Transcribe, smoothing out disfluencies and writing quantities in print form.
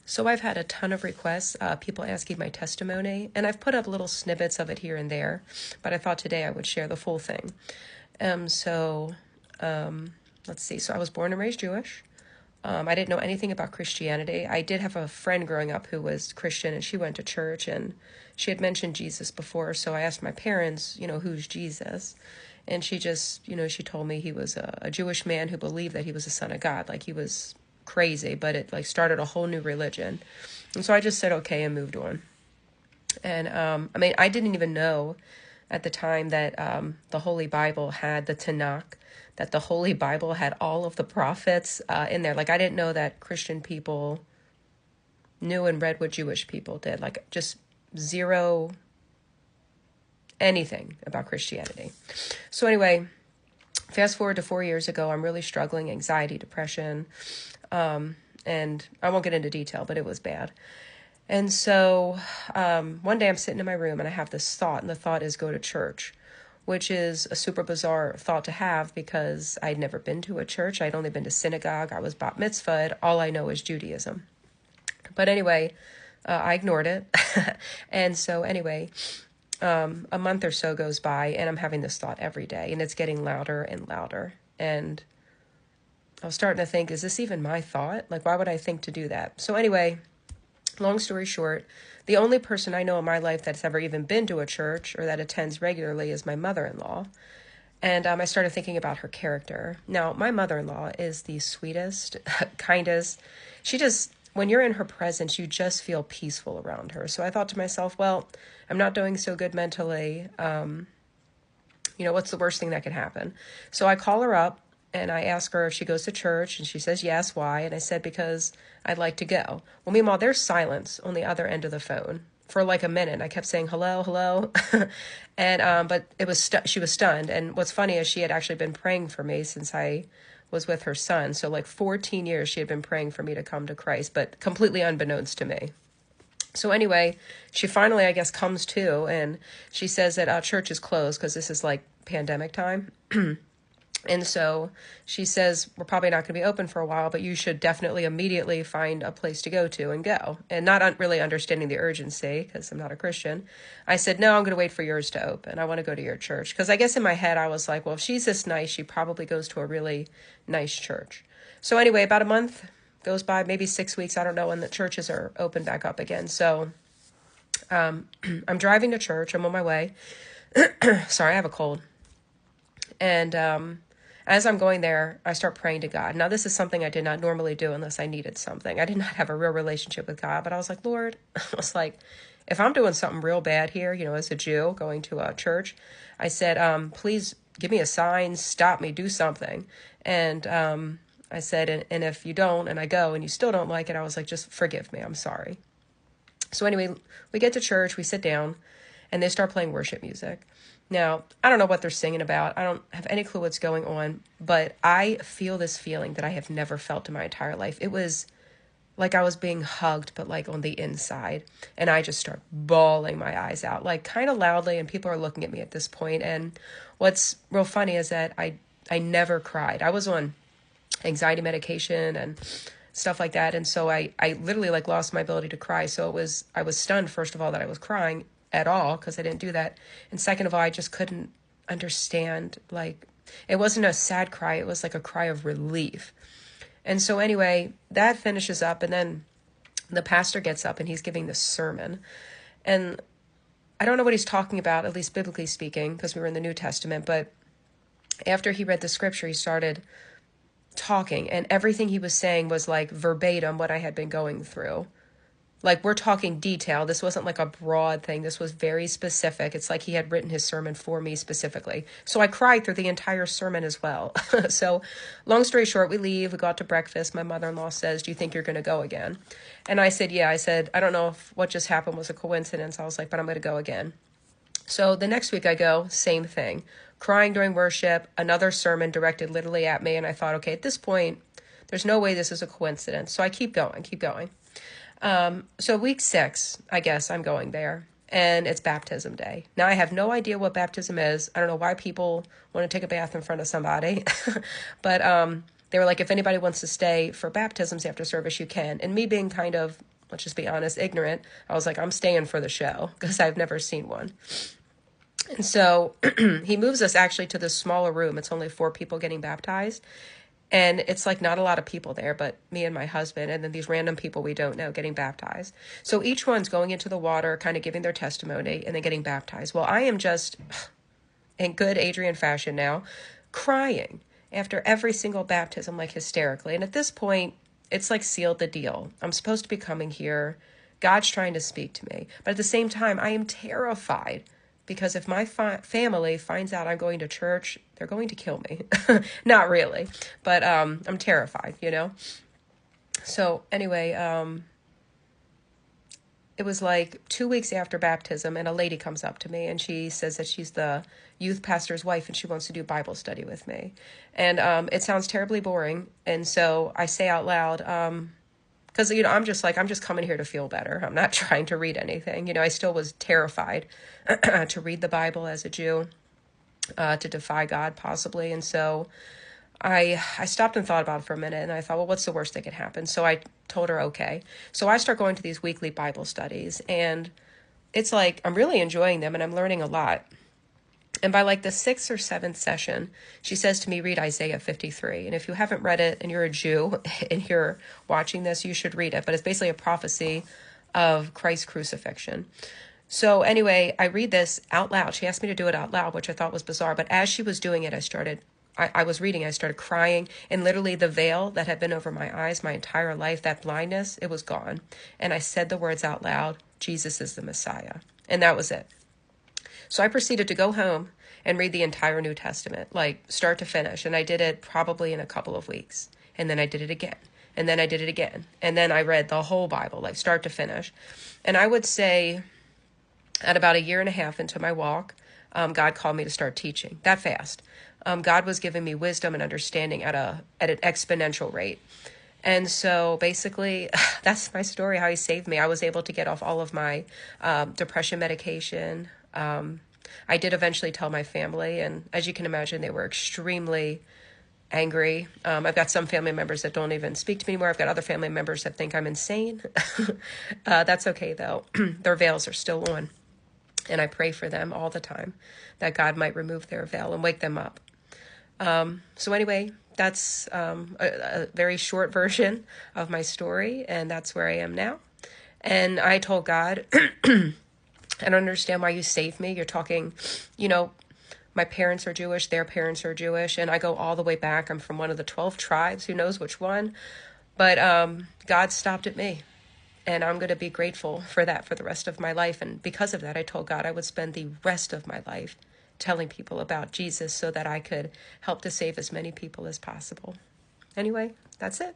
So I've had a ton of requests, people asking my testimony, and I've put up little snippets of it here and there, but I thought today I would share the full thing. Um, so let's see. So I was born and raised Jewish. I didn't know anything about Christianity. I did have a friend growing up who was Christian, and she went to church, and she had mentioned Jesus before. So I asked my parents, who's Jesus? And she just, she told me he was a Jewish man who believed that he was the son of God. Like, he was crazy, but it like started a whole new religion. And so I just said okay and moved on. And I didn't even know at the time that the Holy Bible had the Tanakh, that the Holy Bible had all of the prophets in there. Like, I didn't know that Christian people knew and read what Jewish people did. Like, just zero anything about Christianity. So anyway, fast forward to 4 years ago, I'm really struggling, anxiety, depression, and I won't get into detail, but it was bad. And so one day I'm sitting in my room and I have this thought, and the thought is go to church, which is a super bizarre thought to have because I'd never been to a church. I'd only been to synagogue. I was bat mitzvahed. All I know is Judaism. But anyway, I ignored it. And so anyway, a month or so goes by and I'm having this thought every day, and it's getting louder and louder. And I was starting to think, is this even my thought? Like, why would I think to do that? So anyway, long story short, the only person I know in my life that's ever even been to a church or that attends regularly is my mother-in-law. And I started thinking about her character. Now, my mother-in-law is the sweetest, kindest. She just, when you're in her presence, you just feel peaceful around her. So I thought to myself, well, I'm not doing so good mentally. What's the worst thing that could happen? So I call her up and I ask her if she goes to church, and she says yes. Why? And I said, because I'd like to go. Well, meanwhile, there's silence on the other end of the phone for like a minute. I kept saying hello, hello, and but it was she was stunned. And what's funny is she had actually been praying for me since I was with her son. So like 14 years she had been praying for me to come to Christ, but completely unbeknownst to me. So anyway, she finally, I guess, comes to, and she says that church is closed because this is like pandemic time. And so she says, we're probably not going to be open for a while, but you should definitely immediately find a place to go to and go. And not really understanding the urgency because I'm not a Christian, I said, no, I'm going to wait for yours to open. I want to go to your church. Because I guess in my head, I was like, well, if she's this nice, she probably goes to a really nice church. So anyway, about a month goes by, maybe 6 weeks. I don't know when the churches are open back up again. So I'm driving to church. I'm on my way. Sorry, I have a cold. And as I'm going there, I start praying to God. Now, this is something I did not normally do unless I needed something. I did not have a real relationship with God, but I was like, Lord, I was like, if I'm doing something real bad here, as a Jew going to a church, I said, please give me a sign, stop me, do something. And I said, and if you don't, and I go, and you still don't like it, I was like, just forgive me, I'm sorry. So anyway, we get to church, we sit down, and they start playing worship music. Now, I don't know what they're singing about. I don't have any clue what's going on, but I feel this feeling that I have never felt in my entire life. It was like I was being hugged, but like on the inside. And I just start bawling my eyes out, like kind of loudly, and people are looking at me at this point. And what's real funny is that I never cried. I was on anxiety medication and stuff like that. And so I literally like lost my ability to cry. So I was stunned, first of all, that I was crying at all, because I didn't do that. And second of all, I just couldn't understand, like, it wasn't a sad cry, it was like a cry of relief. And so anyway, that finishes up, and then the pastor gets up and he's giving this sermon. And I don't know what he's talking about, at least biblically speaking, because we were in the New Testament, but after he read the scripture, he started talking, and everything he was saying was like verbatim what I had been going through. Like, we're talking detail. This wasn't like a broad thing. This was very specific. It's like he had written his sermon for me specifically. So I cried through the entire sermon as well. So long story short, we leave. We go out to breakfast. My mother-in-law says, do you think you're going to go again? And I said, yeah. I said, I don't know if what just happened was a coincidence. I was like, but I'm going to go again. So the next week I go, same thing. Crying during worship, another sermon directed literally at me. And I thought, okay, at this point, there's no way this is a coincidence. So I keep going. So week 6, I guess I'm going there, and it's baptism day. Now, I have no idea what baptism is. I don't know why people want to take a bath in front of somebody, but they were like, if anybody wants to stay for baptisms after service, you can. And me being kind of let's just be honest, ignorant. I was like, I'm staying for the show because I've never seen one. And so he moves us actually to this smaller room. It's only 4 people getting baptized. And it's like not a lot of people there, but me and my husband, and then these random people we don't know getting baptized. So each one's going into the water, kind of giving their testimony, and then getting baptized. Well, I am just, in good Adrian fashion now, crying after every single baptism, like hysterically. And at this point, it's like sealed the deal. I'm supposed to be coming here. God's trying to speak to me. But at the same time, I am terrified because if my family finds out I'm going to church, they're going to kill me. Not really, but I'm terrified, you know? So anyway, it was like 2 weeks after baptism, and a lady comes up to me, and she says that she's the youth pastor's wife, and she wants to do Bible study with me. And it sounds terribly boring, and so I say out loud, because, you know, I'm just coming here to feel better. I'm not trying to read anything. You know, I still was terrified to read the Bible as a Jew, to defy God possibly. And so I stopped and thought about it for a minute, and I thought, well, what's the worst that could happen? So I told her, okay. So I start going to these weekly Bible studies, and it's like I'm really enjoying them, and I'm learning a lot. And by like the 6th or 7th session, she says to me, read Isaiah 53. And if you haven't read it and you're a Jew and you're watching this, you should read it. But it's basically a prophecy of Christ's crucifixion. So anyway, I read this out loud. She asked me to do it out loud, which I thought was bizarre. But as she was doing it, I was reading, I started crying, and literally the veil that had been over my eyes my entire life, that blindness, it was gone. And I said the words out loud, Jesus is the Messiah. And that was it. So I proceeded to go home and read the entire New Testament, like start to finish. And I did it probably in a couple of weeks. And then I did it again. And then I did it again. And then I read the whole Bible, like start to finish. And I would say at about 1.5 years into my walk, God called me to start teaching that fast. God was giving me wisdom and understanding at an exponential rate. And so basically, that's my story, how he saved me. I was able to get off all of my depression medication. I did eventually tell my family, and as you can imagine, they were extremely angry. I've got some family members that don't even speak to me anymore. I've got other family members that think I'm insane. That's okay, though. Their veils are still on, and I pray for them all the time that God might remove their veil and wake them up. So anyway, that's a very short version of my story, and that's where I am now. And I told God, I don't understand why you saved me. You're talking, you know, my parents are Jewish, their parents are Jewish, and I go all the way back. I'm from one of the 12 tribes, who knows which one. But God stopped at me, and I'm going to be grateful for that for the rest of my life. And because of that, I told God I would spend the rest of my life telling people about Jesus so that I could help to save as many people as possible. Anyway, that's it.